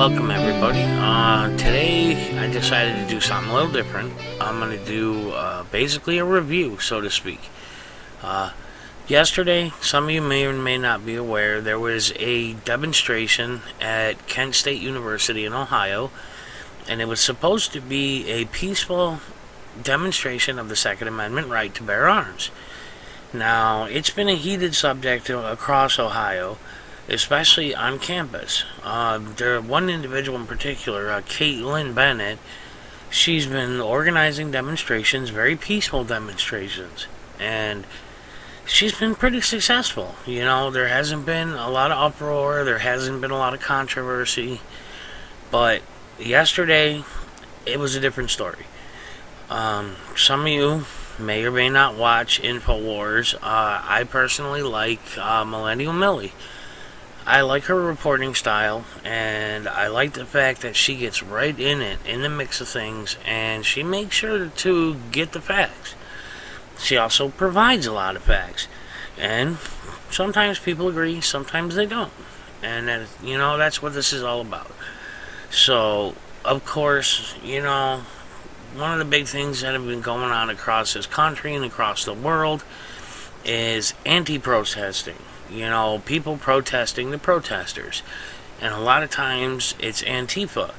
Welcome everybody. Today I decided to do something a little different. I'm going to do basically a review, so to speak. Yesterday, some of you may or may not be aware, there was a demonstration at Kent State University in Ohio, and it was supposed to be a peaceful demonstration of the Second Amendment right to bear arms. Now, it's been a heated subject across Ohio, especially on campus. There one individual in particular, Caitlin Bennett, she's been organizing demonstrations, very peaceful demonstrations, and she's been pretty successful. You know, there hasn't been a lot of uproar, there hasn't been a lot of controversy, but yesterday, it was a different story. Some of you may or may not watch InfoWars. I personally like Millennial Millie. I like her reporting style, and I like the fact that she gets right in it, in the mix of things, and she makes sure to get the facts. She also provides a lot of facts, and sometimes people agree, sometimes they don't, and that, you know, that's what this is all about. So, of course, you know, one of the big things that have been going on across this country and across the world is anti-protesting. You know, people protesting the protesters. And a lot of times, it's ANTIFA.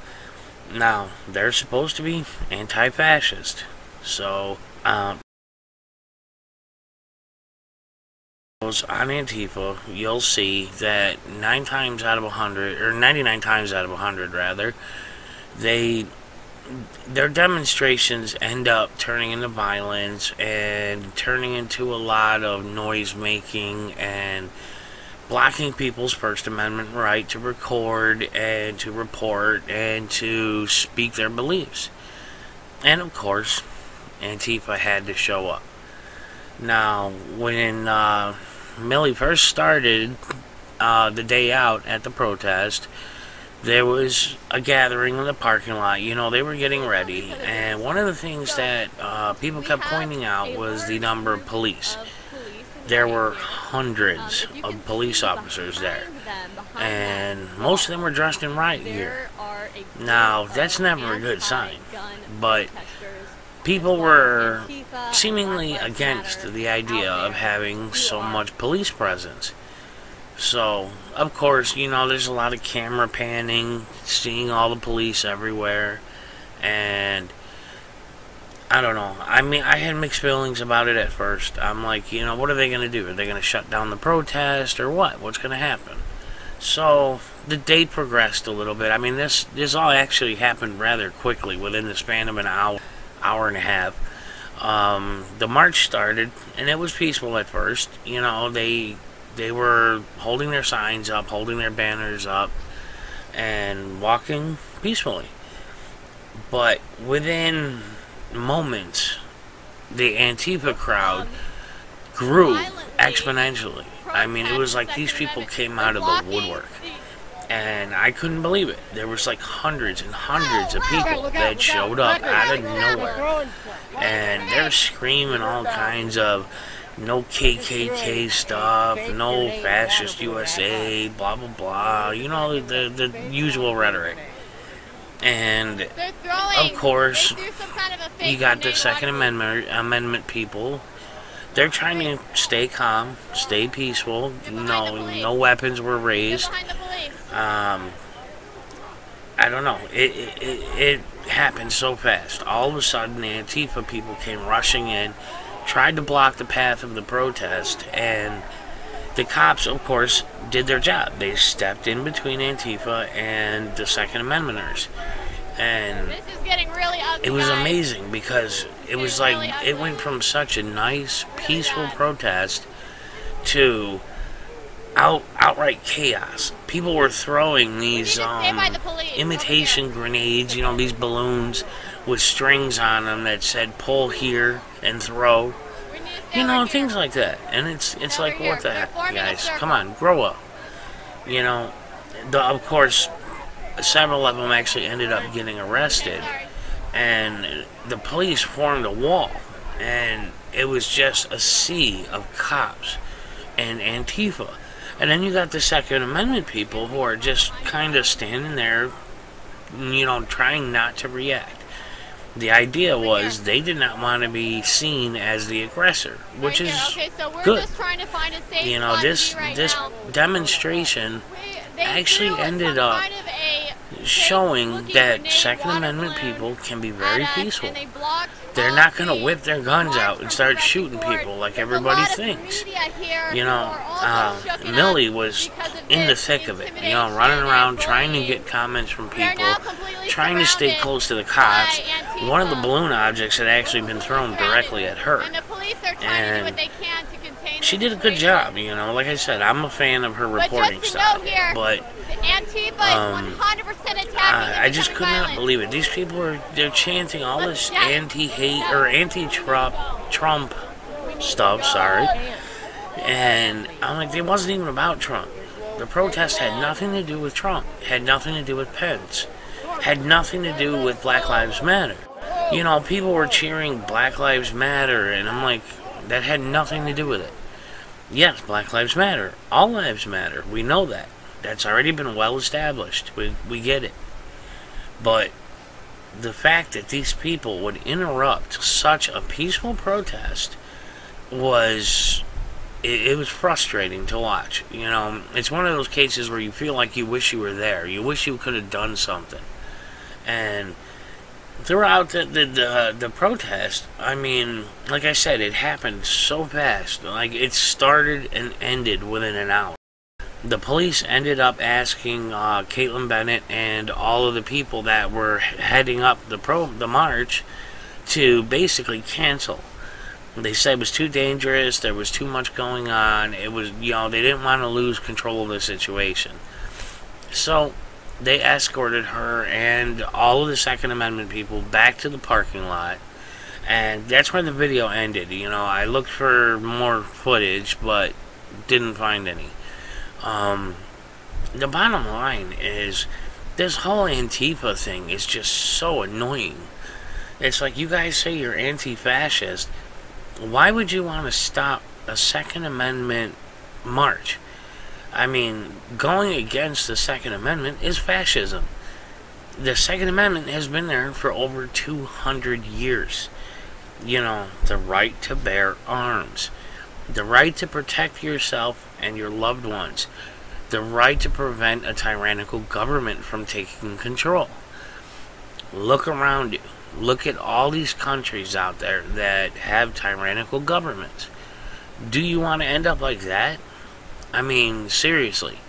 Now, they're supposed to be anti-fascist. So, on ANTIFA, you'll see that 9 times out of 100, or 99 times out of 100, rather, their demonstrations end up turning into violence and turning into a lot of noise making and blocking people's First Amendment right to record and to report and to speak their beliefs. And of course, Antifa had to show up. Now, when Millie first started the day out at the protest, there was a gathering in the parking lot. You know, they were getting ready, and one of the things that people kept pointing out was the number of police. There were hundreds of police officers there, and most of them were dressed in riot gear. Now, that's never a good sign, but people were seemingly against the idea of having so much police presence. So, of course, you know, there's a lot of camera panning, seeing all the police everywhere, and I don't know. I mean, I had mixed feelings about it at first. I'm like, you know, what are they going to do? Are they going to shut down the protest, or what? What's going to happen? So, the day progressed a little bit. I mean, this all actually happened rather quickly, within the span of an hour and a half. The march started, and it was peaceful at first. You know, they were holding their signs up, holding their banners up, and walking peacefully. But within moments, the Antifa crowd grew exponentially. I mean, it was like these people came out of the woodwork. And I couldn't believe it. There was like hundreds and hundreds of people that showed up out of nowhere. And they're screaming all kinds of no KKK stuff, no fascist USA, blah blah blah, you know, the usual rhetoric. And of course, you got the Second Amendment people. They're trying to stay calm, stay peaceful. No weapons were raised. I don't know. It happened so fast. All of a sudden, the Antifa people came rushing in, tried to block the path of the protest, and the cops, of course, did their job. They stepped in between Antifa and the Second Amendmenters. And this is getting really ugly, it was amazing, because it was like, really it went from such a nice, peaceful protest to outright chaos. People were throwing these imitation grenades, you know, these balloons with strings on them that said pull here and throw, you know, things like that. And it's like, what the heck, guys, come on, grow up. You know, of course, several of them actually ended up getting arrested, and the police formed a wall, and it was just a sea of cops and Antifa. And then you got the Second Amendment people who are just kind of standing there trying not to react. The idea was they did not want to be seen as the aggressor, which is good. Just trying to find a safe this demonstration actually ended up showing that Second Amendment people can be very peaceful. They're not going to whip their guns out and start shooting people like everybody thinks. Millie was in the thick of it, running around trying to get comments from people, trying to stay close to the cops. One of the balloon objects had actually been thrown directly at her. And she did a good job, Like I said, I'm a fan of her reporting style. But I just could not believe it. These people they're chanting all this anti-hate or anti-Trump stuff, sorry. And I'm like, it wasn't even about Trump. The protest had nothing to do with Trump. It had nothing to do with Pence. It had nothing to do with Black Lives Matter. People were cheering Black Lives Matter, and I'm like, that had nothing to do with it. Yes, Black Lives Matter. All lives matter. We know that. That's already been well established. We get it. But the fact that these people would interrupt such a peaceful protest was... It was frustrating to watch. It's one of those cases where you feel like you wish you were there. You wish you could have done something. And throughout the protest, I mean, like I said, it happened so fast. Like, it started and ended within an hour. The police ended up asking Caitlin Bennett and all of the people that were heading up the march to basically cancel. They said it was too dangerous, there was too much going on, it was, they didn't want to lose control of the situation. So, they escorted her and all of the Second Amendment people back to the parking lot, and that's where the video ended. I looked for more footage, but didn't find any. The bottom line is, this whole Antifa thing is just so annoying. It's like, you guys say you're anti-fascist. Why would you want to stop a Second Amendment march? I mean, going against the Second Amendment is fascism. The Second Amendment has been there for over 200 years. The right to bear arms. The right to protect yourself and your loved ones. The right to prevent a tyrannical government from taking control. Look around you. Look at all these countries out there that have tyrannical governments. Do you want to end up like that? I mean, seriously.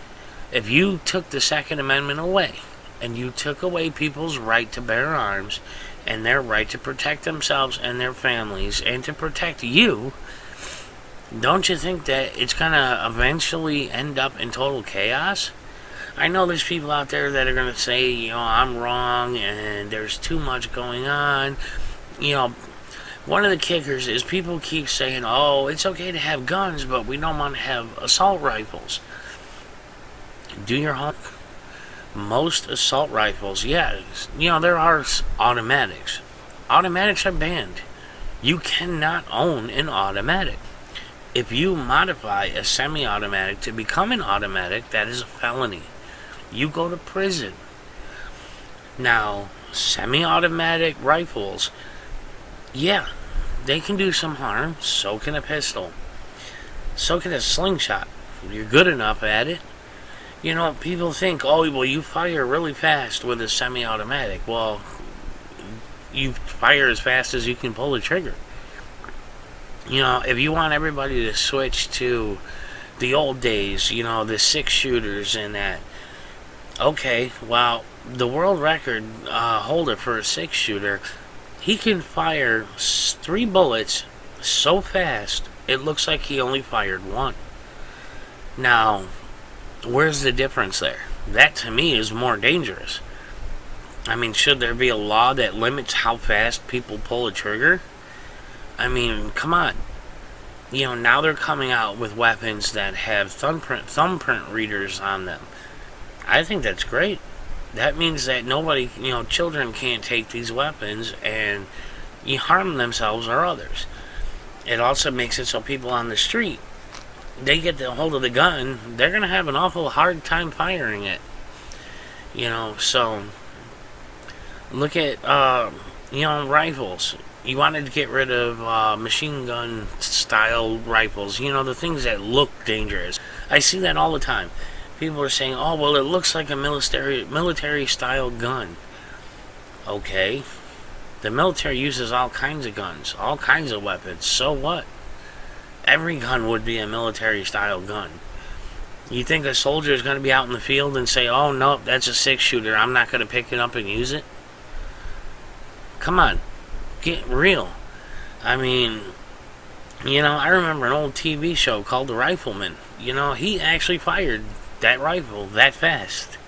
If you took the Second Amendment away, and you took away people's right to bear arms, and their right to protect themselves and their families, and to protect you, don't you think that it's going to eventually end up in total chaos? I know there's people out there that are going to say, I'm wrong and there's too much going on. One of the kickers is people keep saying, oh, it's okay to have guns, but we don't want to have assault rifles. Do your homework. Most assault rifles, there are automatics. Automatics are banned. You cannot own an automatic. If you modify a semi-automatic to become an automatic, that is a felony. You go to prison. Now, semi-automatic rifles, they can do some harm. So can a pistol. So can a slingshot. If you're good enough at it. People think, oh, well, you fire really fast with a semi-automatic. Well, you fire as fast as you can pull the trigger. If you want everybody to switch to the old days, the 6-shooters and that, okay, well, the world record holder for a 6-shooter, he can fire 3 bullets so fast, it looks like he only fired 1. Now, where's the difference there? That, to me, is more dangerous. I mean, should there be a law that limits how fast people pull a trigger? I mean, come on. Now they're coming out with weapons that have thumbprint readers on them. I think that's great. That means that nobody, children can't take these weapons and harm themselves or others. It also makes it so people on the street, they get the hold of the gun, they're going to have an awful hard time firing it. So Look at, rifles. You wanted to get rid of machine gun style rifles. The things that look dangerous. I see that all the time. People are saying, oh, well, it looks like a military style gun. Okay. The military uses all kinds of guns, all kinds of weapons. So what? Every gun would be a military style gun. You think a soldier is going to be out in the field and say, oh, no, that's a 6-shooter, I'm not going to pick it up and use it? Come on. Get real. I mean, I remember an old TV show called The Rifleman. He actually fired that rifle that fast.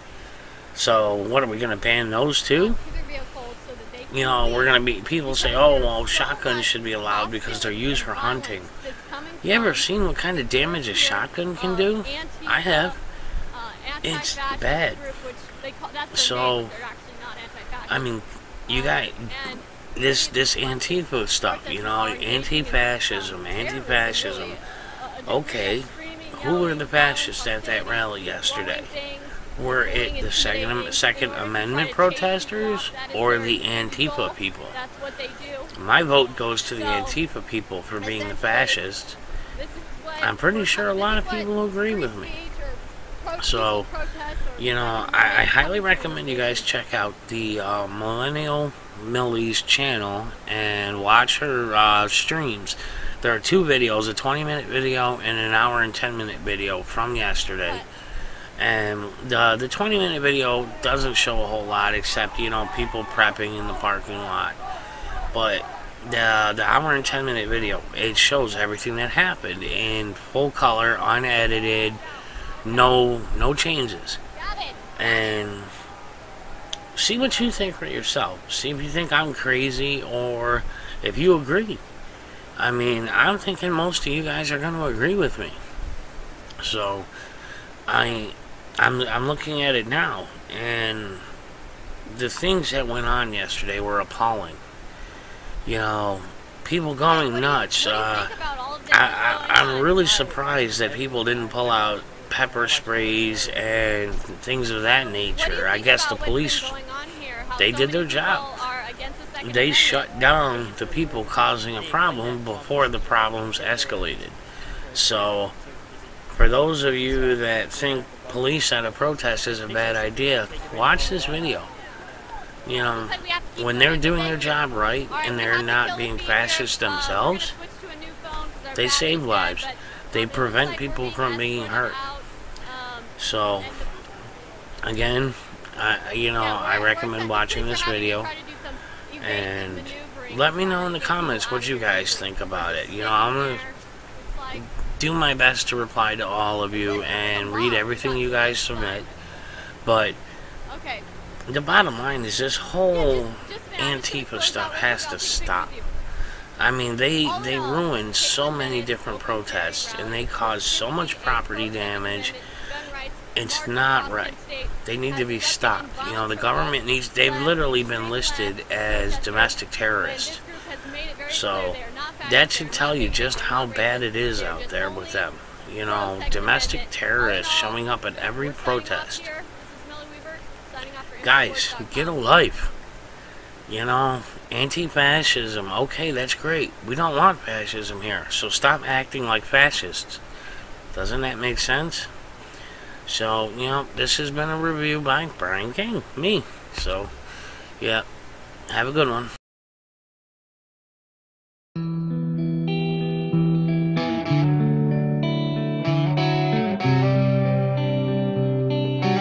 So, what are we going to ban those too? We're going to be, people say, oh, well, shotguns should be allowed because they're used for hunting. You ever seen what kind of damage a shotgun can do? I have. It's bad. So, I mean, you got this Antifa stuff, anti-fascism. Okay, who were the fascists at that rally yesterday? Were it the Second Amendment protesters or the Antifa people? My vote goes to the Antifa people for being the fascists. I'm pretty sure a lot of people agree with me. So, I highly recommend you guys check out the Millennial Millie's channel and watch her streams. There are 2 videos, a 20-minute video and an hour and 10-minute video from yesterday. And the 20-minute video doesn't show a whole lot except, people prepping in the parking lot. But the hour and 10-minute video, it shows everything that happened in full color, unedited, no changes. And see what you think for yourself. See if you think I'm crazy or if you agree. I mean, I'm thinking most of you guys are going to agree with me. So, I'm looking at it now, and the things that went on yesterday were appalling. People going nuts. I'm really surprised that people didn't pull out pepper sprays and things of that nature. I guess the police, they did their job. They shut down the people causing a problem before the problems escalated. So, for those of you that think police at a protest is a bad idea, watch this video. When they're doing their job right and they're not being fascist themselves, they save lives. They prevent people from being hurt. So, again, I recommend watching this video. And let me know in the comments what you guys think about it. I'm going to do my best to reply to all of you and read everything you guys submit. But the bottom line is this whole Antifa stuff has to stop. I mean, they ruined so many different protests and they caused so much property damage. It's not right. They need to be stopped. The government they've literally been listed as domestic terrorists. So, that should tell you just how bad it is out there with them. Domestic terrorists showing up at every protest. Guys, get a life. Anti-fascism, okay, that's great. We don't want fascism here, so stop acting like fascists. Doesn't that make sense? So, this has been a review by Brian King, me. So, yeah, have a good one.